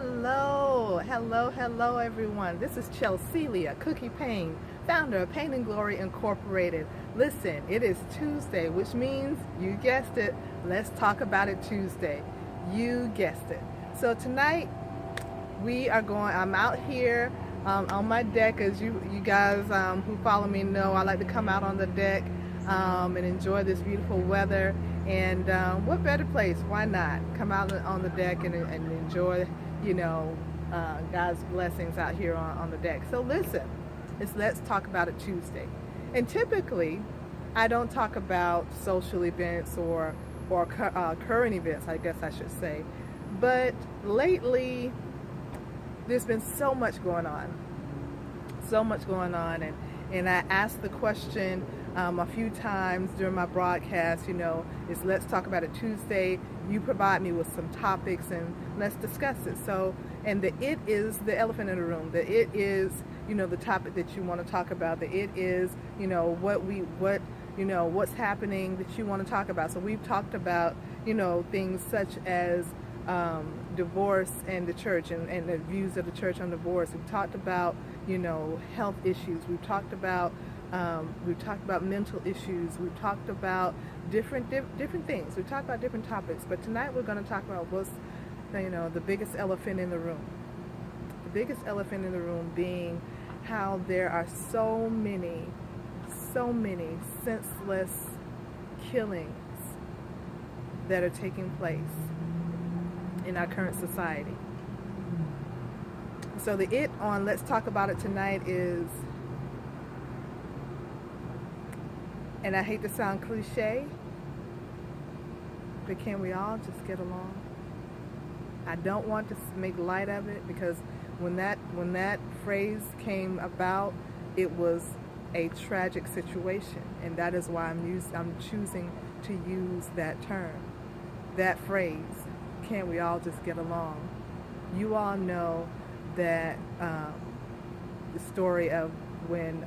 Hello, everyone. This is Chelselia Cookie Payne, founder of Pain and Glory Incorporated. Listen, it is Tuesday, which means, you guessed it, let's talk about it Tuesday. You guessed it. So tonight, I'm out here on my deck. As you guys who follow me know, I like to come out on the deck and enjoy this beautiful weather. And what better place? Why not come out on the deck and enjoy, God's blessings out here on the deck. So listen, let's talk about it Tuesday. And typically, I don't talk about social events or current events, I guess I should say. But lately, there's been so much going on. And I asked the question a few times during my broadcast, is let's talk about it Tuesday. You provide me with some topics and let's discuss it. So, and it is the elephant in the room. It is, the topic that you want to talk about. It is, what's happening that you want to talk about. So we've talked about, things such as divorce and the church and the views of the church on divorce. We've talked about, health issues. We've talked about mental issues. We've talked about different things. We've talked about different topics. But tonight we're going to talk about what's, the biggest elephant in the room. The biggest elephant in the room being how there are so many senseless killings that are taking place in our current society. So let's talk about it tonight is, and I hate to sound cliche, but can we all just get along? I don't want to make light of it, because when that phrase came about, it was a tragic situation, and that is why I'm choosing to use that term, that phrase. Can we all just get along? You all know that the story of when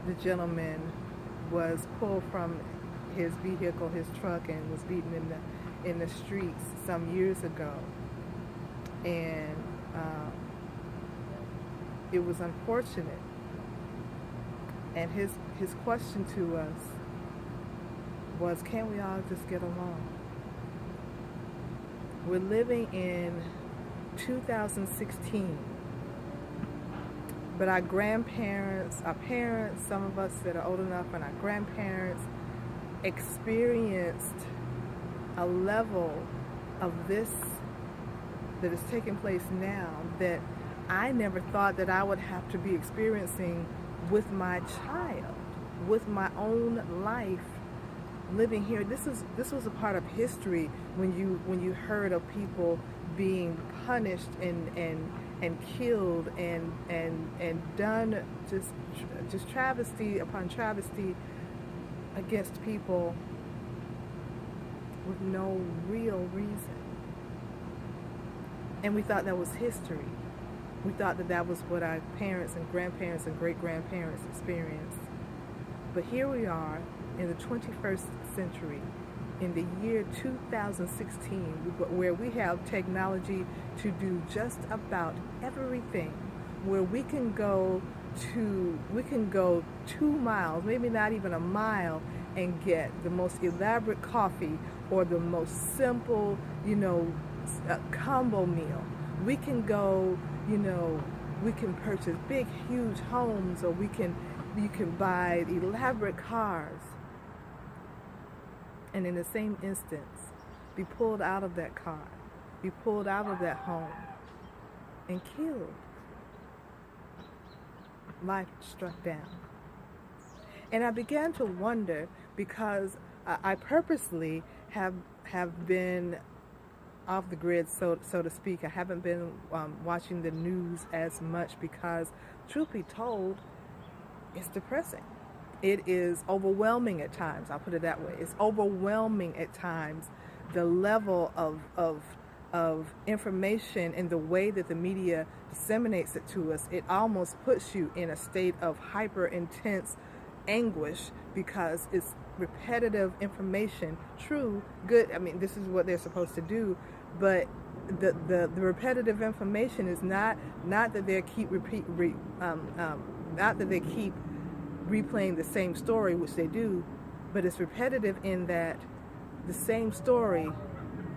the gentleman was pulled from his vehicle, his truck, and was beaten in the streets some years ago, and it was unfortunate. And his question to us was, can we all just get along? We're living in 2016, but our grandparents, our parents, some of us that are old enough, and our grandparents experienced a level of this that is taking place now that I never thought that I would have to be experiencing with my child, with my own life living here. This was a part of history when you heard of people being punished and killed and done just travesty upon travesty against people with no real reason. And we thought that was history. We thought that was what our parents and grandparents and great-grandparents experienced. But here we are in the 21st century, in the year 2016, where we have technology to do just about everything, where we can go 2 miles, maybe not even a mile, and get the most elaborate coffee or the most simple, combo meal. We can go, we can purchase big, huge homes, or you can buy elaborate cars, and in the same instance, be pulled out of that car, be pulled out of that home, and killed. Life struck down. And I began to wonder, because I purposely have been off the grid, so to speak. I haven't been watching the news as much because, truth be told, it's depressing. It is overwhelming at times. I'll put it that way. It's overwhelming at times, the level of information and the way that the media disseminates it to us. It almost puts you in a state of hyper intense anguish, because it's repetitive information. True, good. I mean, this is what they're supposed to do, but the repetitive information is not that they keep not that they keep replaying the same story, which they do, but it's repetitive in that the same story,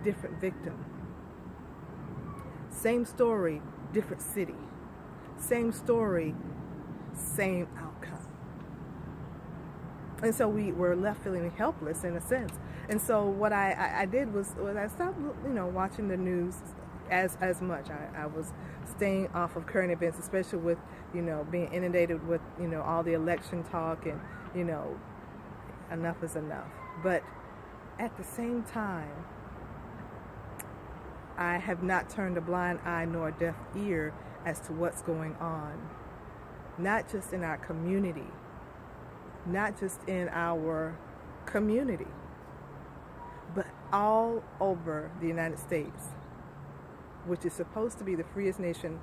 different victim. Same story, different city. Same story, same outcome. And so we're left feeling helpless in a sense. And so what I did was I stopped, watching the news as much. I was staying off of current events, especially with, being inundated with, all the election talk and, enough is enough. But at the same time, I have not turned a blind eye nor a deaf ear as to what's going on, not just in our community, not just in our community, but all over the United States, which is supposed to be the freest nation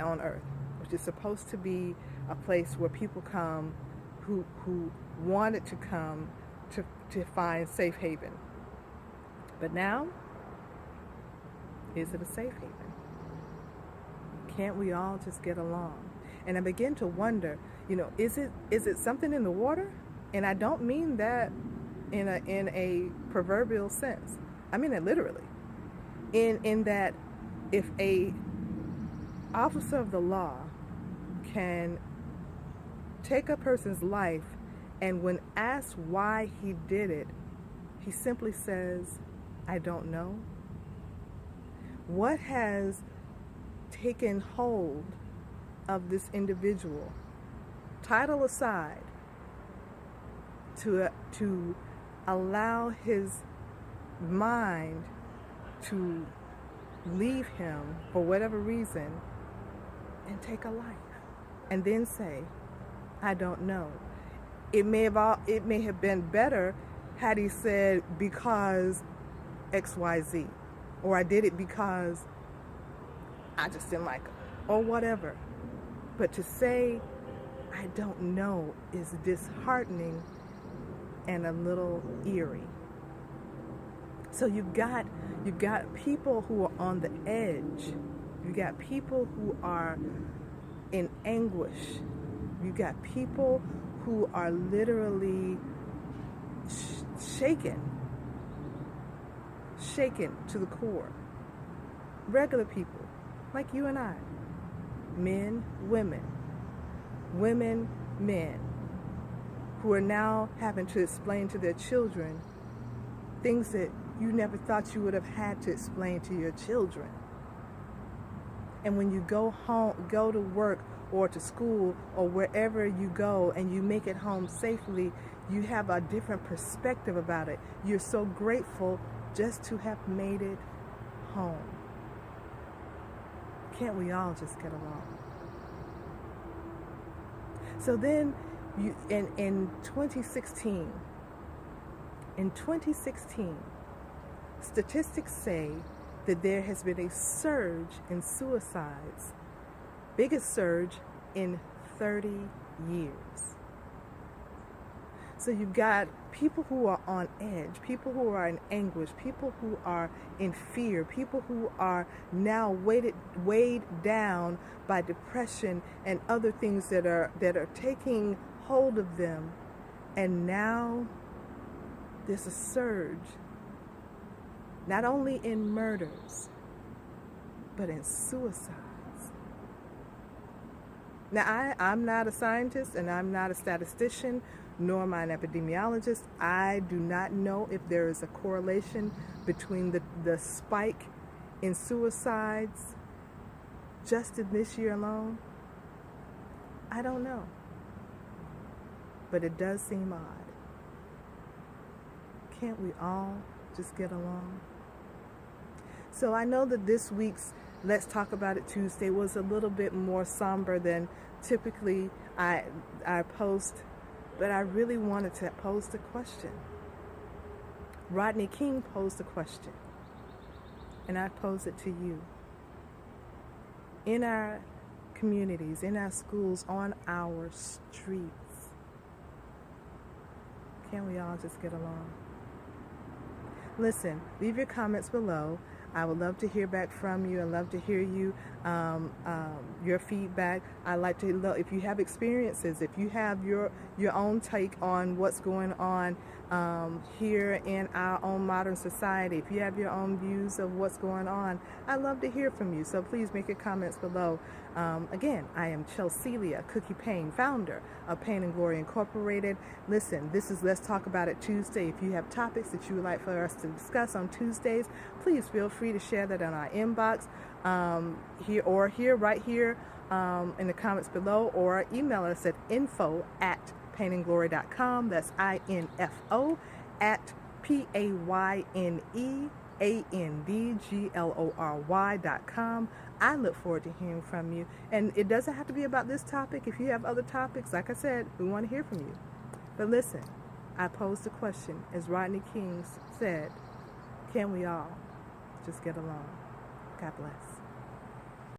on earth, which is supposed to be a place where people come who wanted to come to find safe haven. But now, is it a safe haven? Can't we all just get along? And I begin to wonder, is it something in the water? And I don't mean that in a proverbial sense. I mean it literally. In that if a officer of the law can take a person's life and when asked why he did it, he simply says, I don't know. What has taken hold of this individual, title aside, to allow his mind to leave him for whatever reason and take a life and then say, I don't know. It may have been better had he said because XYZ, or I did it because I just didn't like him, or whatever. But to say I don't know is disheartening and a little eerie. So you've got people who are on the edge. You got people who are in anguish. You got people who are literally shaken to the core. Regular people like you and I, men, women, men, who are now having to explain to their children things that you never thought you would have had to explain to your children. And when you go home, go to work or to school or wherever you go and you make it home safely, you have a different perspective about it. You're so grateful just to have made it home. Can't we all just get along? So then, in 2016, statistics say that there has been a surge in suicides, biggest surge in 30 years. So you've got people who are on edge, people who are in anguish, people who are in fear, people who are now weighed down by depression and other things that are taking hold of them. And now there's a surge, not only in murders, but in suicides. Now, I'm not a scientist and I'm not a statistician, nor am I an epidemiologist. I do not know if there is a correlation between the spike in suicides just in this year alone. I don't know. But it does seem odd. Can't we all just get along? So I know that this week's Let's Talk About It Tuesday was a little bit more somber than typically I post, but I really wanted to pose the question. Rodney King posed a question, and I pose it to you. In our communities, in our schools, on our streets, can we all just get along? Listen, leave your comments below. I would love to hear back from you. I love to hear you, your feedback. I like to know if you have experiences, if you have your own take on what's going on here in our own modern society. If you have your own views of what's going on, I love to hear from you. So please make your comments below. Again, I am Chelselia Cookie Payne, founder of Payne and Glory Incorporated. Listen, this is Let's Talk About It Tuesday. If you have topics that you would like for us to discuss on Tuesdays, please feel free to share that in our inbox right here in the comments below, or email us at info@payneandglory.com. That's INFO at PAYNEANDGLORY.com. I look forward to hearing from you. And it doesn't have to be about this topic. If you have other topics, like I said, we want to hear from you. But listen, I posed the question, as Rodney King said, can we all just get along? God bless.